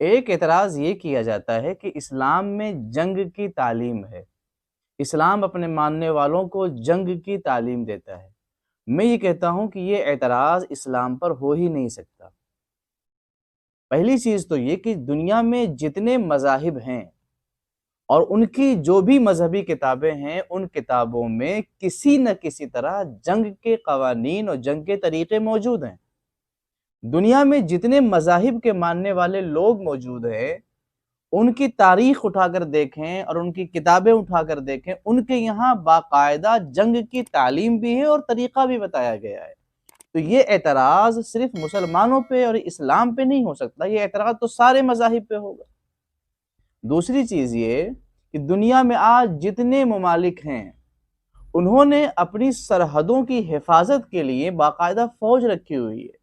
ایک اعتراض یہ کیا جاتا ہے کہ اسلام میں جنگ کی تعلیم ہے۔ اسلام اپنے ماننے والوں کو جنگ کی تعلیم دیتا ہے۔ میں یہ کہتا ہوں کہ یہ اعتراض اسلام پر ہو ہی نہیں سکتا۔ پہلی چیز تو یہ کہ دنیا میں جتنے مذاہب ہیں اور ان کی جو بھی مذہبی کتابیں ہیں، ان کتابوں میں کسی نہ کسی طرح جنگ کے قوانین اور جنگ کے طریقے موجود ہیں۔ دنیا میں جتنے مذاہب کے ماننے والے لوگ موجود ہیں، ان کی تاریخ اٹھا کر دیکھیں اور ان کی کتابیں اٹھا کر دیکھیں، ان کے یہاں باقاعدہ جنگ کی تعلیم بھی ہے اور طریقہ بھی بتایا گیا ہے۔ تو یہ اعتراض صرف مسلمانوں پہ اور اسلام پہ نہیں ہو سکتا، یہ اعتراض تو سارے مذاہب پہ ہوگا۔ دوسری چیز یہ کہ دنیا میں آج جتنے ممالک ہیں، انہوں نے اپنی سرحدوں کی حفاظت کے لیے باقاعدہ فوج رکھی ہوئی ہے،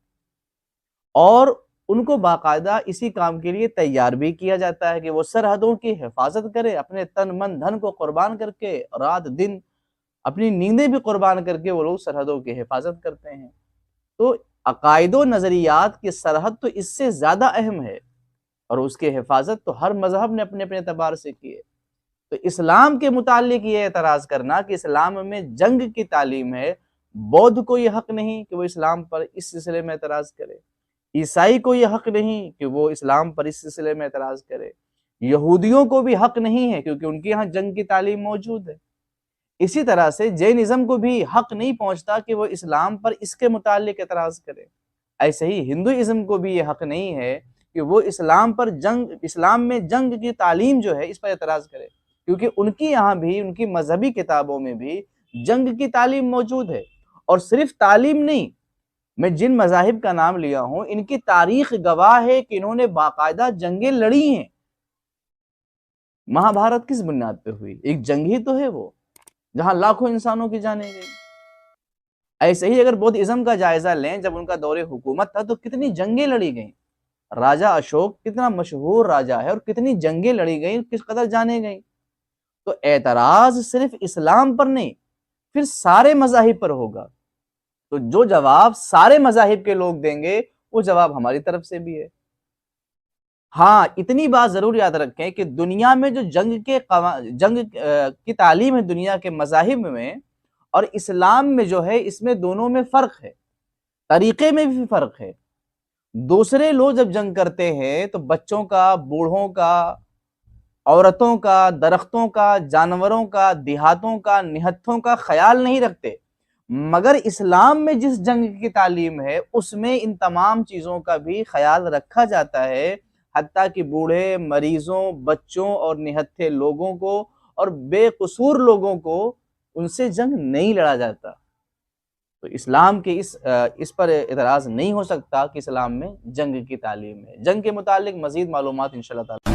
اور ان کو باقاعدہ اسی کام کے لیے تیار بھی کیا جاتا ہے کہ وہ سرحدوں کی حفاظت کرے، اپنے تن من دھن کو قربان کر کے، رات دن اپنی نیندیں بھی قربان کر کے وہ لوگ سرحدوں کی حفاظت کرتے ہیں۔ تو عقائد و نظریات کی سرحد تو اس سے زیادہ اہم ہے، اور اس کی حفاظت تو ہر مذہب نے اپنے اپنے اعتبار سے کی ہے۔ تو اسلام کے متعلق یہ اعتراض کرنا کہ اسلام میں جنگ کی تعلیم ہے، بودھ کو یہ حق نہیں کہ وہ اسلام پر اس سلسلے میں اعتراض کرے، عیسائی کو یہ حق نہیں کہ وہ اسلام پر اس سلسلے میں اعتراض کرے، یہودیوں کو بھی حق نہیں ہے کیونکہ ان کے ہاں جنگ کی تعلیم موجود ہے۔ اسی طرح سے جینزم کو بھی حق نہیں پہنچتا کہ وہ اسلام پر اس کے متعلق اعتراض کرے۔ ایسے ہی ہندوازم کو بھی یہ حق نہیں ہے کہ وہ اسلام میں جنگ کی تعلیم جو ہے اس پر اعتراض کرے، کیونکہ ان کی یہاں بھی، ان کی مذہبی کتابوں میں بھی جنگ کی تعلیم موجود ہے۔ اور صرف تعلیم نہیں، میں جن مذاہب کا نام لیا ہوں ان کی تاریخ گواہ ہے کہ انہوں نے باقاعدہ جنگیں لڑی ہیں۔ مہابھارت کس بنیاد پہ ہوئی؟ ایک جنگ ہی تو ہے وہ، جہاں لاکھوں انسانوں کی جانیں گئی۔ ایسے ہی اگر بودھ ازم کا جائزہ لیں، جب ان کا دور حکومت تھا تو کتنی جنگیں لڑی گئیں۔ راجہ اشوک کتنا مشہور راجہ ہے، اور کتنی جنگیں لڑی گئیں، کس قدر جانے گئیں۔ تو اعتراض صرف اسلام پر نہیں، پھر سارے مذاہب پر ہوگا۔ تو جو جواب سارے مذاہب کے لوگ دیں گے، وہ جواب ہماری طرف سے بھی ہے۔ ہاں، اتنی بات ضرور یاد رکھیں کہ دنیا میں جو جنگ کی تعلیم ہے دنیا کے مذاہب میں، اور اسلام میں جو ہے، اس میں دونوں میں فرق ہے، طریقے میں بھی فرق ہے۔ دوسرے لوگ جب جنگ کرتے ہیں تو بچوں کا، بوڑھوں کا، عورتوں کا، درختوں کا، جانوروں کا، دیہاتوں کا، نہتھوں کا خیال نہیں رکھتے، مگر اسلام میں جس جنگ کی تعلیم ہے اس میں ان تمام چیزوں کا بھی خیال رکھا جاتا ہے، حتیٰ کہ بوڑھے، مریضوں، بچوں اور نہتھے لوگوں کو اور بے قصور لوگوں کو ان سے جنگ نہیں لڑا جاتا۔ تو اسلام کے اس پر اعتراض نہیں ہو سکتا کہ اسلام میں جنگ کی تعلیم ہے۔ جنگ کے متعلق مزید معلومات انشاءاللہ تعالی